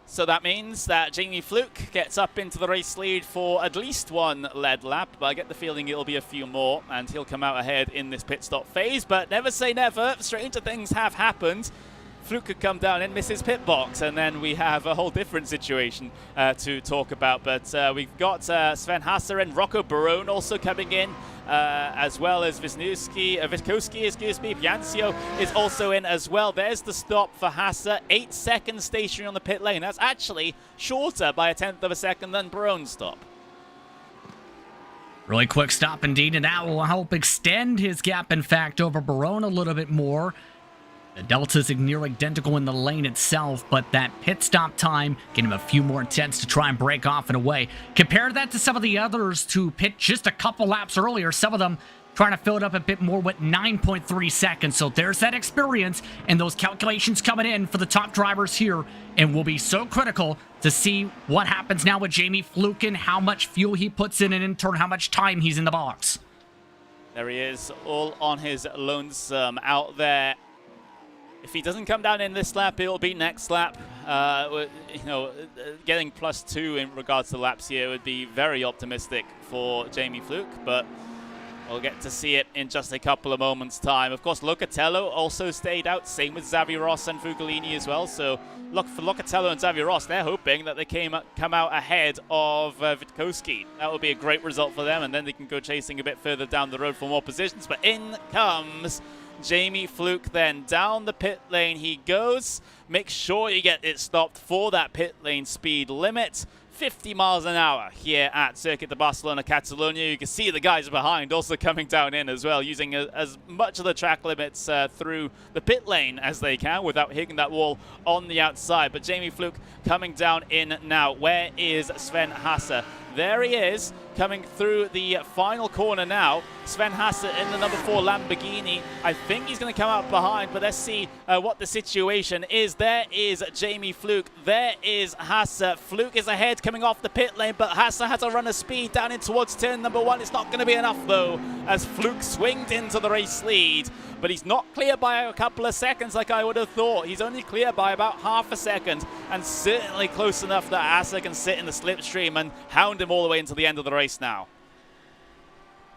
So that means that Jamie Fluke gets up into the race lead for at least one lead lap, but I get the feeling it'll be a few more, and he'll come out ahead in this pit stop phase. But never say never, stranger things have happened. Fluke could come down and miss his pit box, and then we have a whole different situation to talk about. But we've got Sven Hasser and Rocco Barone also coming in, as well as Witkowski, Piancio is also in as well. There's the stop for Hasser, 8 seconds stationary on the pit lane. That's actually shorter by 1/10 of a second than Barone's stop. Really quick stop indeed, and that will help extend his gap, in fact, over Barone a little bit more. The deltas are near identical in the lane itself, but that pit stop time getting him a few more tenths to try and break off and away. Compare that to some of the others to pit just a couple laps earlier. Some of them trying to fill it up a bit more with 9.3 seconds. So there's that experience and those calculations coming in for the top drivers here, and will be so critical to see what happens now with Jamie Fluke and how much fuel he puts in, and in turn how much time he's in the box. There he is, all on his lonesome out there. If he doesn't come down in this lap, it'll be next lap. You know, getting +2 in regards to laps here would be very optimistic for Jamie Fluke, but we'll get to see it in just a couple of moments' time. Of course, Locatello also stayed out, same with Xavier Ross and Fugolini as well. So look for Locatello and Xavier Ross, they're hoping that they come out ahead of Witkowski. That would be a great result for them, and then they can go chasing a bit further down the road for more positions. But in comes Jamie Fluke then. Down the pit lane he goes. Make sure you get it stopped for that pit lane speed limit. 50 miles an hour here at Circuit de Barcelona, Catalonia. You can see the guys behind also coming down in as well, using as much of the track limits through the pit lane as they can without hitting that wall on the outside. But Jamie Fluke coming down in now. Where is Sven Hasse? There he is, coming through the final corner now. Sven Hasse in the number 4 Lamborghini. I think he's going to come out behind, but let's see what the situation is. There is Jamie Fluke. There is Hasse. Fluke is ahead coming off the pit lane, but Hasse has a run of speed down in towards turn number 1. It's not going to be enough, though, as Fluke swinged into the race lead. But he's not clear by a couple of seconds like I would have thought. He's only clear by about half a second, and certainly close enough that Hasse can sit in the slipstream and hound him all the way into the end of the race now.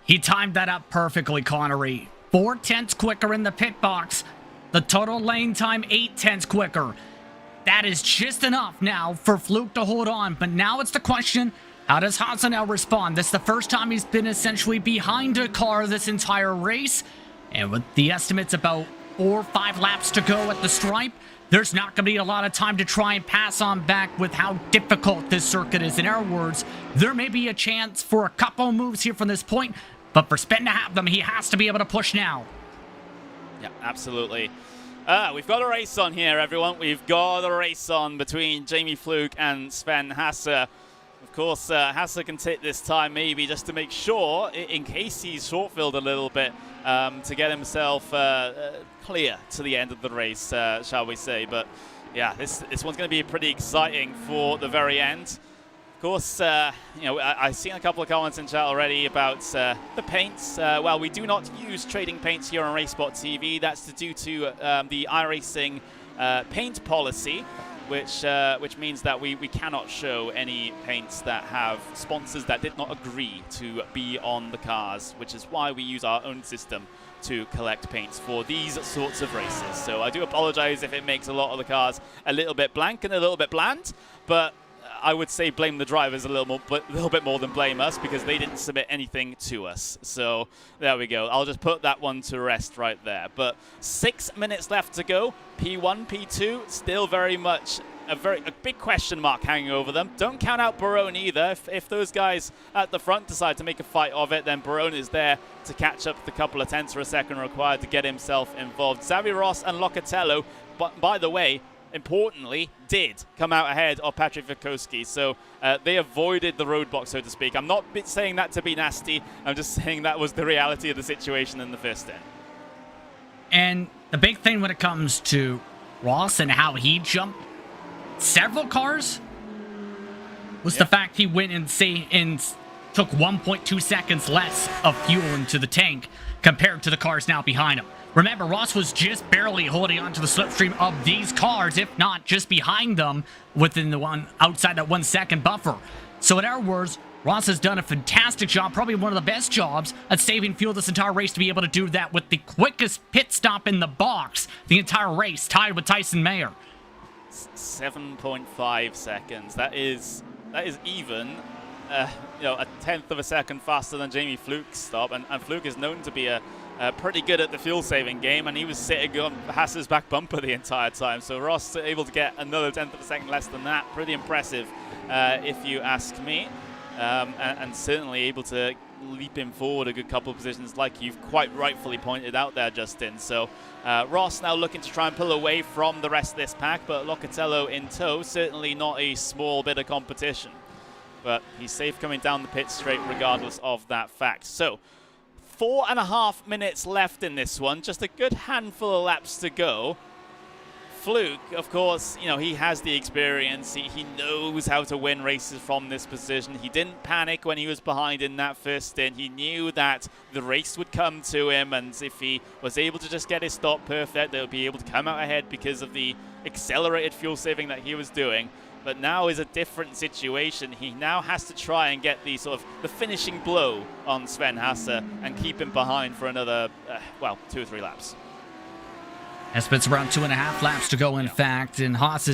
He timed that up perfectly, Connery. 4/10 quicker in the pit box. The total lane time 8/10 quicker. That is just enough now for Fluke to hold on. But now it's the question, how does Hasse now respond? This is the first time he's been essentially behind a car this entire race. And with the estimates about 4 or 5 laps to go at the stripe, there's not going to be a lot of time to try and pass on back with how difficult this circuit is. In our words, there may be a chance for a couple moves here from this point, but for Sven to have them, he has to be able to push now. Yeah, absolutely. We've got a race on here, everyone. We've got a race on between Jamie Fluke and Sven Hasse. Of course, Hasse can take this time maybe just to make sure, in case he's short-filled a little bit, to get himself clear to the end of the race, shall we say. But yeah, this one's going to be pretty exciting for the very end. Of course, you know, I've seen a couple of comments in chat already about the paints. Well, we do not use trading paints here on RaceSpotTV. That's due to the iRacing paint policy, which means that we cannot show any paints that have sponsors that did not agree to be on the cars, which is why we use our own system to collect paints for these sorts of races. So I do apologize if it makes a lot of the cars a little bit blank and a little bit bland, but I would say blame the drivers a little bit more than blame us, because they didn't submit anything to us. So there we go. I'll just put that one to rest right there. But 6 minutes left to go. P1, P2, still very much a big question mark hanging over them. Don't count out Barone either. If those guys at the front decide to make a fight of it, then Barone is there to catch up the couple of tenths or a second required to get himself involved. Xavi Ross and Locatello, by the way, importantly, did come out ahead of Patrick Vikowski. So they avoided the roadblock, so to speak. I'm not saying that to be nasty. I'm just saying that was the reality of the situation in the first end. And the big thing when it comes to Ross and how he jumped several cars was the fact he went and took 1.2 seconds less of fuel into the tank compared to the cars now behind him. Remember, Ross was just barely holding onto the slipstream of these cars, if not just behind them, within the one outside that 1 second buffer. So in our words, Ross has done a fantastic job, probably one of the best jobs at saving fuel this entire race, to be able to do that with the quickest pit stop in the box the entire race, tied with Tyson Mayer. 7.5 seconds. That is even, you know, a tenth of a second faster than Jamie Fluke's stop, and Fluke is known to be pretty good at the fuel-saving game, and he was sitting on Hasse's back bumper the entire time. So Ross able to get another tenth of a second less than that, pretty impressive, if you ask me, and certainly able to leap him forward a good couple of positions, like you've quite rightfully pointed out there, Justin. So Ross now looking to try and pull away from the rest of this pack, but Locatello in tow, certainly not a small bit of competition. But he's safe coming down the pit straight regardless of that fact. So 4.5 minutes left in this one, just a good handful of laps to go. Fluke, of course, you know, he has the experience. He knows how to win races from this position. He didn't panic when he was behind in that first stint. He knew that the race would come to him, and if he was able to just get his stop perfect, they'll be able to come out ahead because of the accelerated fuel saving that he was doing. But now is a different situation. He now has to try and get the sort of the finishing blow on Sven Hasse and keep him behind for another, well, 2 or 3 laps. It's around 2.5 laps to go, in fact, and Hasse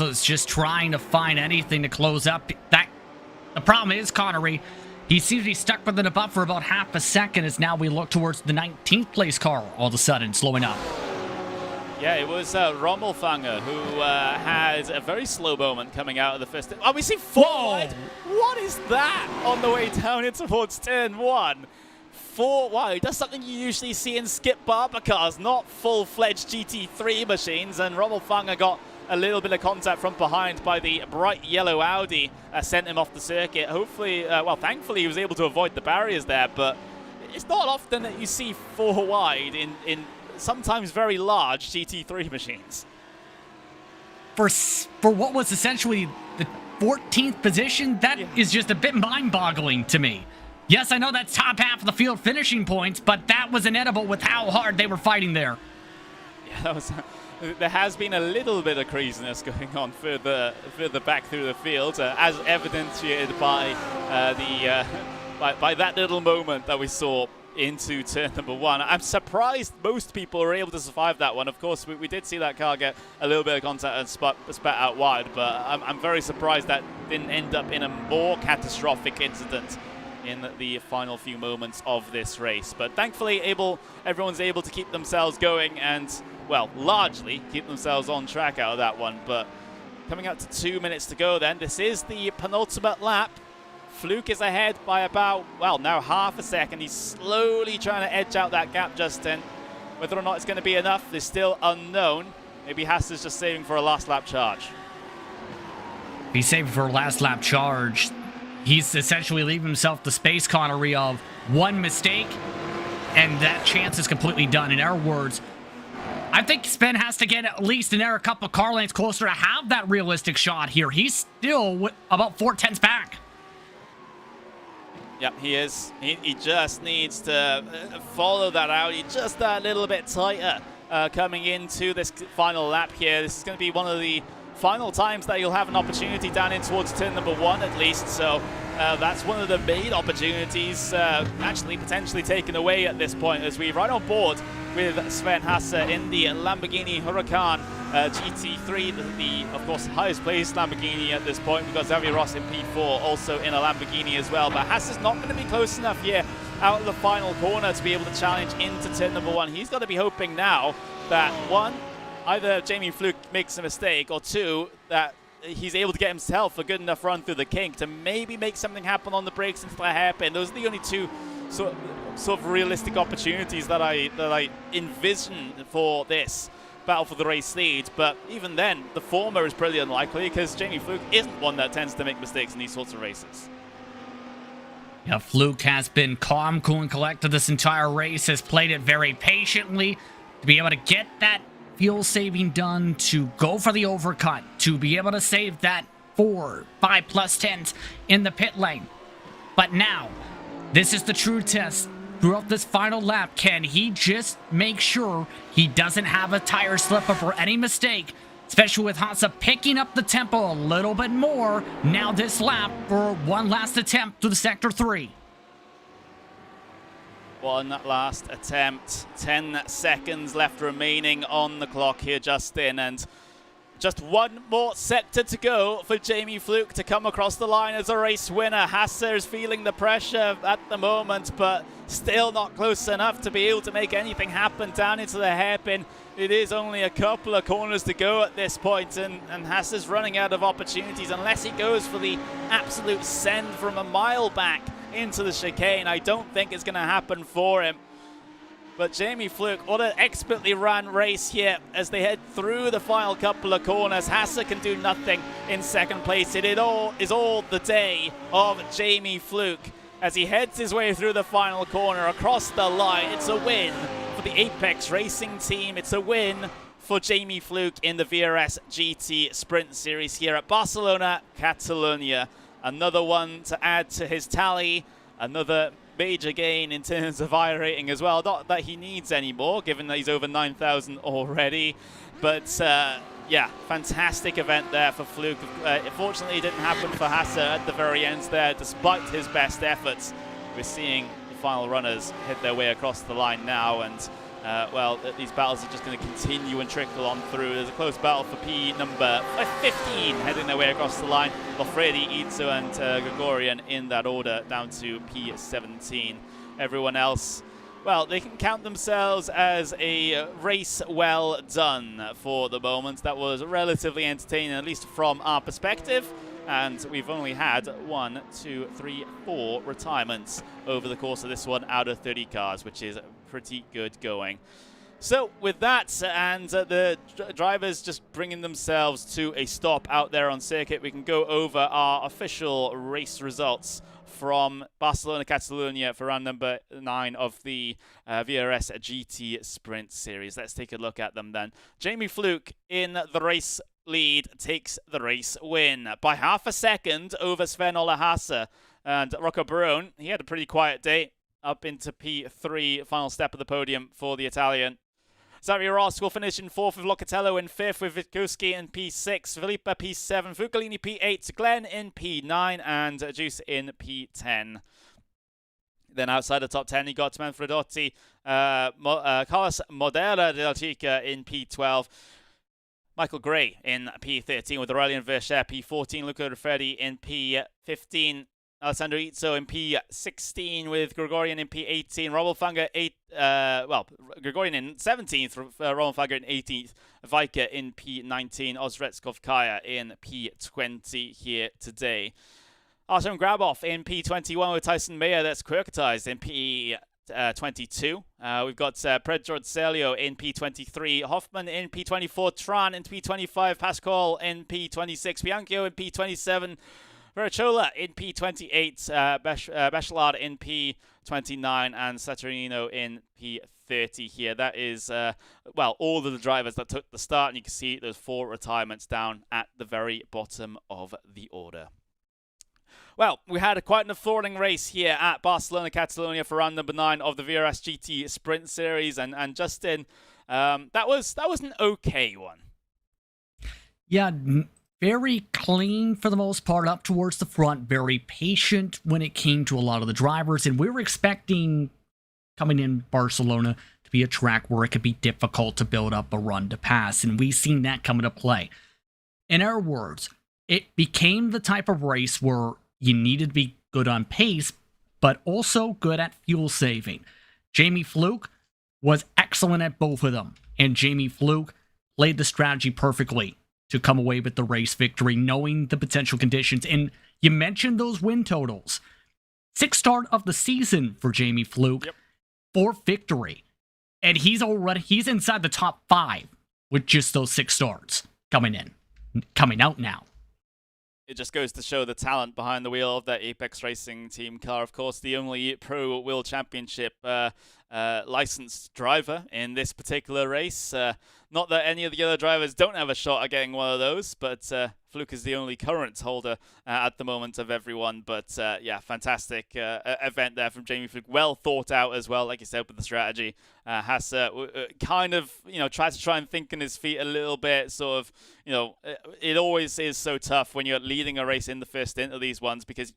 is just trying to find anything to close up. The problem is, Connery, he seems to be stuck within a buffer for about half a second as now we look towards the 19th place car all of a sudden slowing up. Yeah, it was Rommelfanger who had a very slow moment coming out of the first. Oh, we see 4 wide. What is that on the way down in towards turn 1? 4 wide. That's something you usually see in skip barber cars, not full-fledged GT3 machines. And Rommelfanger got a little bit of contact from behind by the bright yellow Audi, sent him off the circuit. Hopefully, well, thankfully he was able to avoid the barriers there, but it's not often that you see 4 wide in sometimes very large GT3 machines. For what was essentially the 14th position, that is just a bit mind-boggling to me. Yes, I know that's top half of the field finishing points, but that was inedible with how hard they were fighting there. Yeah, that was... There has been a little bit of craziness going on further back through the field, as evidenced by by that little moment that we saw into turn number 1. I'm surprised most people were able to survive that one. Of course, we did see that car get a little bit of contact and spat out wide, but I'm very surprised that didn't end up in a more catastrophic incident in the final few moments of this race. But thankfully, everyone's able to keep themselves going and, well, largely keep themselves on track out of that one. But coming up to 2 minutes to go then, this is the penultimate lap. Fluke is ahead by about, well, now half a second. He's slowly trying to edge out that gap, Justin. Whether or not it's going to be enough is still unknown. Maybe Haas just saving for a last lap charge. He's saving for a last lap charge. He's essentially leaving himself the space connery of one mistake, and that chance is completely done. In our words, I think Sven has to get at least a couple car lengths closer to have that realistic shot here. He's still about 4/10 back. Yep, he is. He just needs to follow that out. He's just that little bit tighter coming into this final lap here. This is going to be one of the final times that you'll have an opportunity down in towards turn number 1 at least. So that's one of the main opportunities actually potentially taken away at this point as we ride on board with Sven Hasse in the Lamborghini Huracan GT3, the of course highest placed Lamborghini at this point. We've got Xavier Ross in P4 also in a Lamborghini as well, but Hasse is not going to be close enough here out of the final corner to be able to challenge into turn number 1. He's got to be hoping now that 1, either Jamie Fluke makes a mistake, or 2, that he's able to get himself a good enough run through the kink to maybe make something happen on the brakes into the hairpin. Those are the only 2 sort of realistic opportunities that I envision for this battle for the race lead. But even then, the former is pretty unlikely because Jamie Fluke isn't one that tends to make mistakes in these sorts of races. Yeah, Fluke has been calm, cool, and collected this entire race, has played it very patiently to be able to get that fuel saving done, to go for the overcut, to be able to save that 4, 5+ tenths in the pit lane. But now, this is the true test. Throughout this final lap, can he just make sure he doesn't have a tire slip up or any mistake, especially with Hasse picking up the tempo a little bit more now this lap for one last attempt through the Sector 3. One last attempt, 10 seconds left remaining on the clock here, Justin, and just one more sector to go for Jamie Fluke to come across the line as a race winner. Hasse is feeling the pressure at the moment, but still not close enough to be able to make anything happen down into the hairpin. It is only a couple of corners to go at this point, and Hasse is running out of opportunities unless he goes for the absolute send from a mile back into the chicane. I don't think it's going to happen for him. But Jamie Fluke, what an expertly run race here as they head through the final couple of corners. Hasse can do nothing in second place. It is all the day of Jamie Fluke as he heads his way through the final corner across the line. It's a win for the Apex Racing team. It's a win for Jamie Fluke in the VRS GT Sprint Series here at Barcelona, Catalonia. Another one to add to his tally. Another major gain in terms of iRating as well. Not that he needs any more, given that he's over 9,000 already. But yeah, fantastic event there for Fluke. Fortunately, it didn't happen for Hasse at the very end there, despite his best efforts. We're seeing the final runners hit their way across the line now, and well, these battles are just going to continue and trickle on through. There's a close battle for P number 15 heading their way across the line. Lofredi, Itzo, and Gregorian in that order down to P17. Everyone else well, they can count themselves as a race well done for the moment. That was relatively entertaining, at least from our perspective. And we've only had 1, 2, 3, 4 retirements over the course of this one out of 30 cars, which is pretty good going. So with that, and the drivers just bringing themselves to a stop out there on circuit, we can go over our official race results from Barcelona, Catalonia for round number 9 of the VRS GT Sprint Series. Let's take a look at them then. Jamie Fluke in the race lead takes the race win by half a second over Sven-Ola Hasse. And Rocco Barone, he had a pretty quiet day, up into P3, final step of the podium for the Italian. Xavier Ross will finish in 4th with Locatello in 5th, with Witkowski in P6, Filippa P7, Fucalini P8, Glenn in P9, and Juice in P10. Then outside the top 10, you got Manfredotti, Carlos Modera del Chica in P12, Michael Gray in P13 with Aurelian Verscher, P14, Luca Rafferti in P15, Alessandro Izzo in P16 with Gregorian in P18, Rommel Fanger Gregorian in 17th, Rommel Fanger in 18th, Vika in P19, Ozretskov-Kaya in P20 here today. Artem Grabov in P21 with Tyson Mayer, that's Quirkatized in P22. We've got Pedro Celio in P23, Hoffman in P24, Tran in P25, Pascal in P26, Bianchio in P27, Verachola in P28, Bachelard in P29, and Saturnino in P30 here. That is, all of the drivers that took the start, and you can see those 4 retirements down at the very bottom of the order. Well, we had quite an enthralling race here at Barcelona, Catalonia for round number 9 of the VRS GT Sprint Series, and Justin, that was an okay one. Yeah, very clean for the most part, up towards the front, very patient when it came to a lot of the drivers, and we were expecting, coming in Barcelona, to be a track where it could be difficult to build up a run to pass, and we've seen that come into play. In our words, it became the type of race where you needed to be good on pace, but also good at fuel saving. Jamie Fluke was excellent at both of them, and Jamie Fluke played the strategy perfectly to come away with the race victory, knowing the potential conditions. And you mentioned those win totals. 6th start of the season for Jamie Fluke, 4th victory. And he's inside the top 5 with just those 6 starts coming out now. It just goes to show the talent behind the wheel of that Apex Racing team car. Of course, the only Pro World Championship licensed driver in this particular race. Not that any of the other drivers don't have a shot at getting one of those, but Fluke is the only current holder at the moment of everyone. But yeah, fantastic event there from Jamie Fluke. Well thought out as well, like you said, with the strategy. Has kind of, try and think on his feet a little bit, sort of, it always is so tough when you're leading a race in the first stint of these ones, because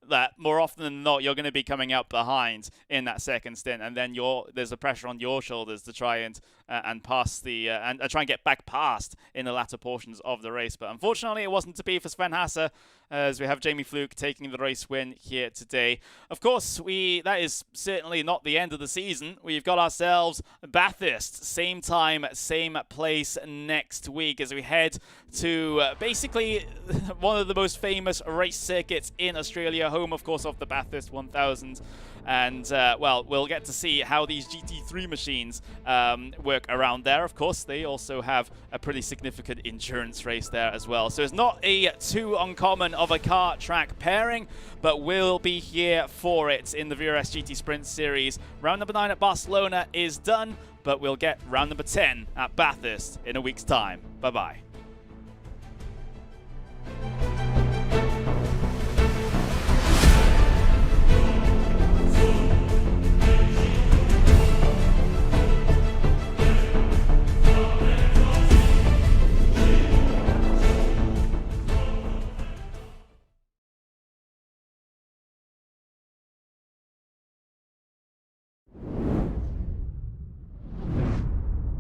that more often than not you're going to be coming out behind in that second stint, and then there's a pressure on your shoulders to try and pass the and try and get back past in the latter portions of the race. But unfortunately, it wasn't to be for Sven Hasse, as we have Jamie Fluke taking the race win here today. Of course, that is certainly not the end of the season. We've got ourselves Bathurst, same time, same place next week, as we head to basically one of the most famous race circuits in Australia, home, of course, of the Bathurst 1000. And, we'll get to see how these GT3 machines work around there. Of course, they also have a pretty significant endurance race there as well. So it's not a too uncommon of a car track pairing, but we'll be here for it in the VRS GT Sprint Series. Round number 9 at Barcelona is done, but we'll get round number 10 at Bathurst in a week's time. Bye-bye.